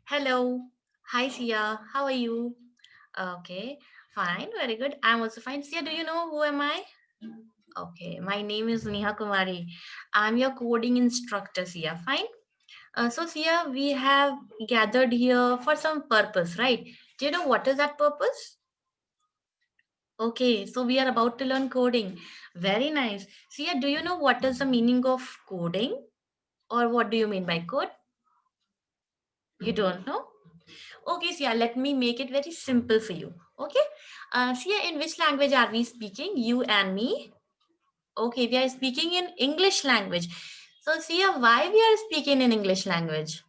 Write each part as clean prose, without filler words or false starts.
Hello. Hi, Sia. How are you? Okay, fine. Very good. I'm also fine. Sia, do you know who am I? Okay, my name is Neha Kumari. I'm your coding instructor, Sia. Fine. So, Sia, we have gathered here for some purpose, right? Do you know what is that purpose? Okay, so we are about to learn coding. Very nice. Sia, do you know what is the meaning of coding? Or what do you mean by code? You don't know? Okay, Sia, let me make it very simple for you. Okay, Sia, in which language are we speaking? You and me. Okay, we are speaking in English language. So, Sia, why we are speaking in English language?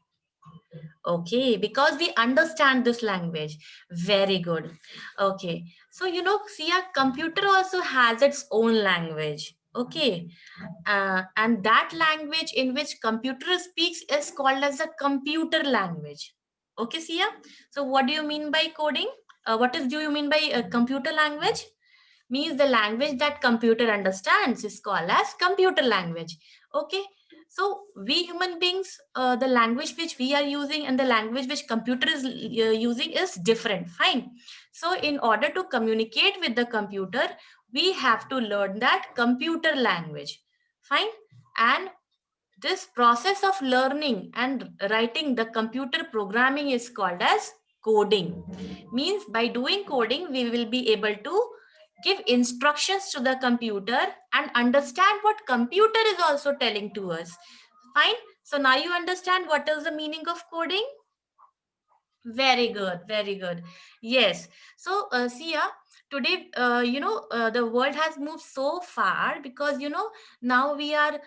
Okay, because we understand this language. Very good. Okay, so Sia, computer also has its own language. Okay, and that language in which computer speaks is called as a computer language. Okay, Sia. So, what do you mean by coding? Do you mean by computer language? Means the language that computer understands is called as computer language. Okay, so we human beings, the language which we are using and the language which computer is using is different. Fine. So in order to communicate with the computer, we have to learn that computer language. Fine. And this process of learning and writing the computer programming is called as coding. Means by doing coding, we will be able to give instructions to the computer and understand what computer is also telling to us. Fine. So now you understand what is the meaning of coding. Very good, very good. Yes. So, Sia, today, the world has moved so far because, now we are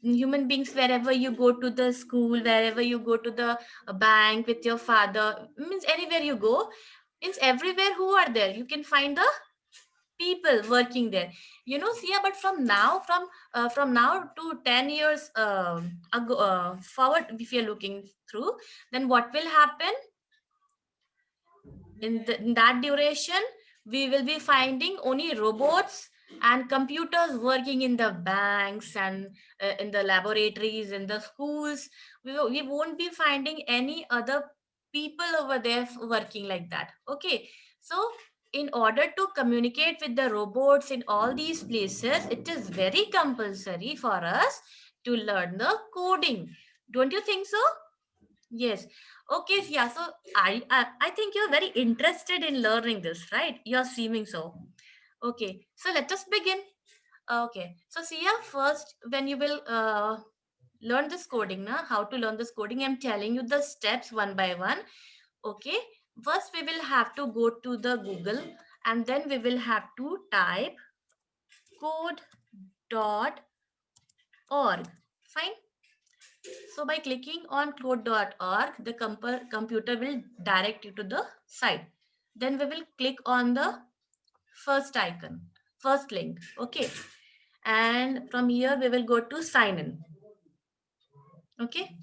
human beings. Wherever you go to the school, wherever you go to the bank with your father, means anywhere you go, means everywhere who are there, you can find the people working there. Sia, but from now to 10 years ago, forward, if you're looking through, then what will happen? In that duration, we will be finding only robots and computers working in the banks and in the laboratories, in the schools. We won't be finding any other people over there working like that. Okay, so in order to communicate with the robots in all these places, it is very compulsory for us to learn the coding. Don't you think so? Yes. Okay, yeah. So I think you're very interested in learning this, right? You're seeming so. Okay. So let us begin. Okay. So Sia, first when you will learn this coding, na, how to learn this coding, I'm telling you the steps one by one. Okay. First we will have to go to the Google and then we will have to type code.org. Fine. So by clicking on code.org, the computer will direct you to the site. Then we will click on the first icon, first link. Okay. And from here, we will go to sign in. Okay.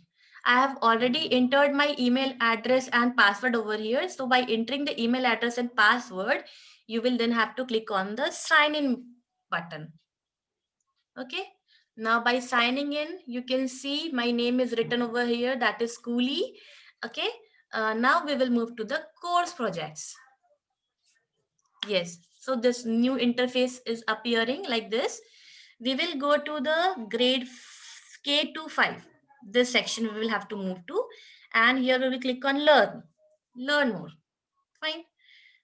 I have already entered my email address and password over here. So by entering the email address and password, you will then have to click on the sign in button. Okay. Now by signing in, you can see my name is written over here. That is Cooley. Okay. Now we will move to the course projects. Yes. So this new interface is appearing like this. We will go to the grade K to 5. This section we will have to move to. And here we will click on learn. Learn more. Fine.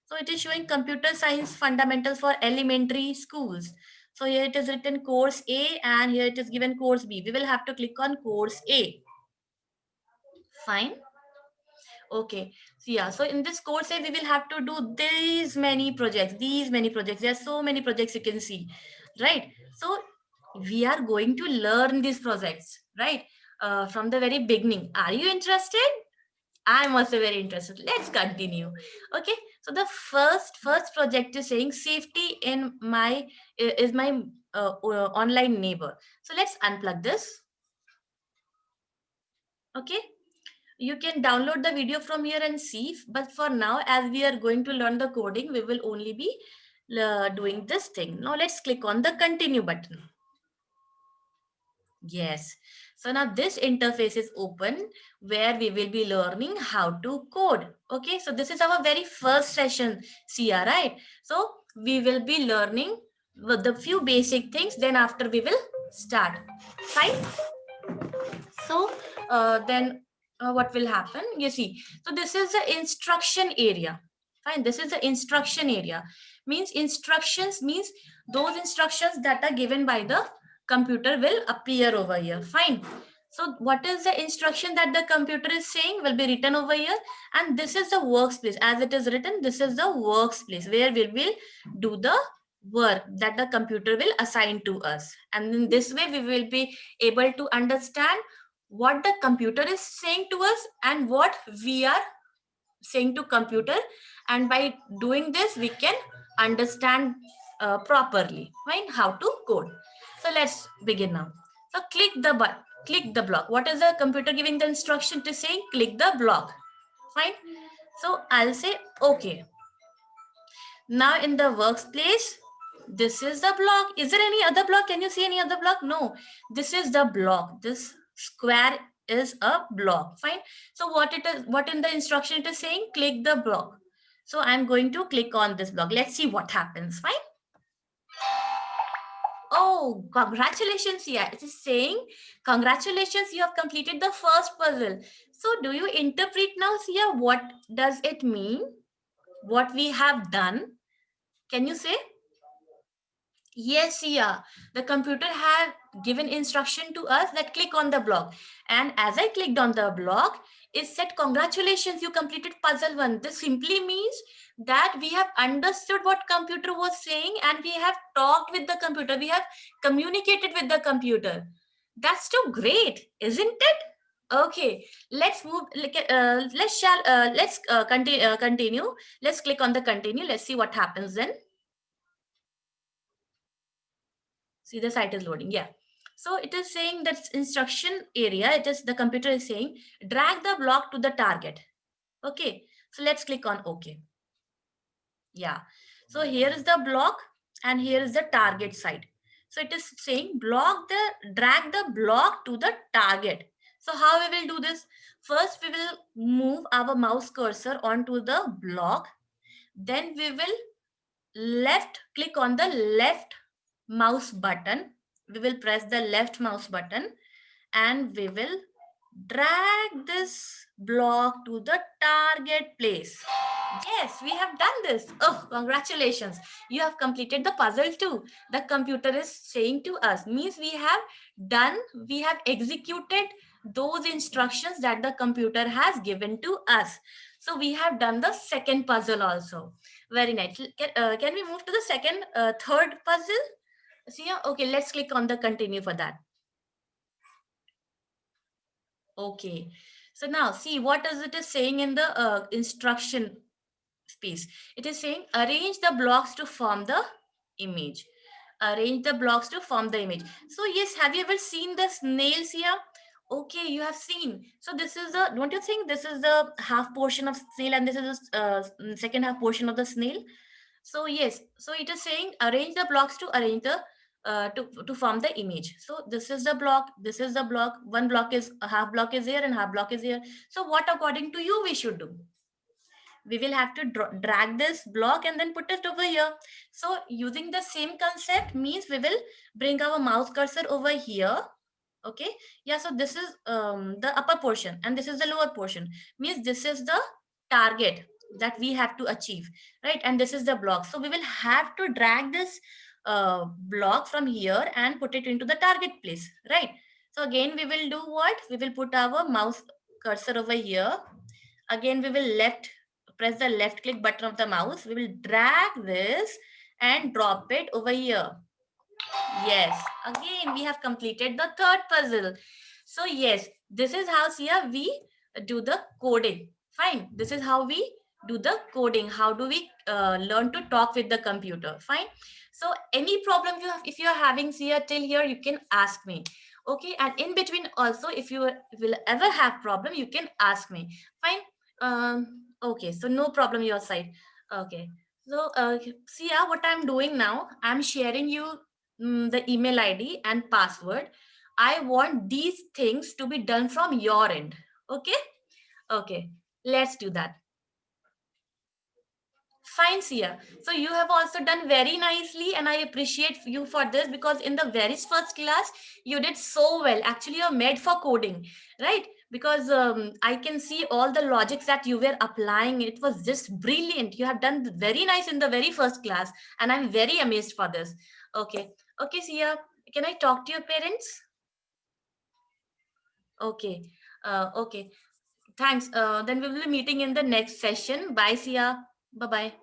So it is showing computer science fundamentals for elementary schools. So here it is written course A and here it is given course B. We will have to click on course A. Fine. Okay. So yeah, so in this course A, we will have to do these many projects, There are so many projects you can see, right? So we are going to learn these projects, right? From the very beginning. Are you interested? I'm also very interested. Let's continue. Okay. So the first project is saying safety in my is my online neighbor. So let's unplug this. Okay. You can download the video from here and see. But for now, as we are going to learn the coding, we will only be doing this thing. Now let's click on the continue button. Yes. So now this interface is open where we will be learning how to code. Okay, so this is our very first session, Sia, right? So we will be learning with the few basic things, then after we will start. Fine. So then what will happen? You see, so this is the instruction area. Fine, this is the instruction area. Means instructions means those instructions that are given by the computer will appear over here. Fine. So what is the instruction that the computer is saying will be written over here, and this is the workspace. As it is written, this is the workspace where we will do the work that the computer will assign to us, and in this way we will be able to understand what the computer is saying to us and what we are saying to computer, and by doing this we can understand properly, right, how to code. So let's begin now. So click the block. What is the computer giving the instruction to saying? Click the block. Fine. So I'll say okay. Now in the workspace, this is the block. Is there any other block? Can you see any other block? No, this is the block. This square is a block. Fine. So what it is, what in the instruction it is saying? Click the block. So I'm going to click on this block. Let's see what happens. Fine. Oh, congratulations. Yeah, it is saying, congratulations, you have completed the first puzzle. So do you interpret now, Sia? What does it mean? What we have done? Can you say? Yes, yeah. The computer had given instruction to us that click on the block. And as I clicked on the block, it said, congratulations, you completed puzzle one. This simply means that we have understood what computer was saying and we have talked with the computer. We have communicated with the computer. That's too great, isn't it? Okay, let's move. Let's continue. Let's click on the continue. Let's see what happens then. See, the site is loading. Yeah. So it is saying that instruction area, it is the computer is saying drag the block to the target. Okay. So let's click on OK. Yeah. So here is the block and here is the target side. So it is saying drag the block to the target. So how we will do this? First, we will move our mouse cursor onto the block. Then we will click on the left mouse button. We will press the left mouse button and we will drag this block to the target place. Yes, we have done this. Oh, congratulations. You have completed the puzzle too. The computer is saying to us, means we have executed those instructions that the computer has given to us. So we have done the second puzzle also. Very nice. Can we move to the third puzzle? See, yeah, okay, let's click on the continue for that. Okay. So now see what is it is saying in the instruction space. It is saying arrange the blocks to form the image. Arrange the blocks to form the image. So yes, have you ever seen the snails here? Okay, you have seen. So this is the, don't you think this is the half portion of snail and this is the second half portion of the snail? So yes, so it is saying arrange the blocks to arrange the to form the image. So this is the block, this is the block. One block is a half block is here and half block is here. So what according to you we should do? We will have to drag this block and then put it over here. So using the same concept means we will bring our mouse cursor over here. Okay, yeah, so this is the upper portion and this is the lower portion, means this is the target that we have to achieve, right? And this is the block. So we will have to drag this block from here and put it into the target place, right? So again we will do what? We will put our mouse cursor over here. Again we will press the left click button of the mouse. We will drag this and drop it over here. Yes, again we have completed the third puzzle. So yes, this is how we do the coding. Fine, this is how we do the coding. How do we learn to talk with the computer? Fine. So any problem you have, if you are having Sia till here, you can ask me. Okay, and in between also, if you will ever have problem, you can ask me. Fine. Okay, so no problem your side. Okay. So Sia, what I'm doing now, I'm sharing you the email ID and password. I want these things to be done from your end. Okay? Okay. Let's do that. Fine, Sia. So you have also done very nicely, and I appreciate you for this, because in the very first class you did so well. Actually, you're made for coding, right? Because I can see all the logics that you were applying. It was just brilliant. You have done very nice in the very first class, and I'm very amazed for this. Okay, okay, Sia. Can I talk to your parents? Okay, okay. Thanks. Then we will be meeting in the next session. Bye, Sia. Bye bye.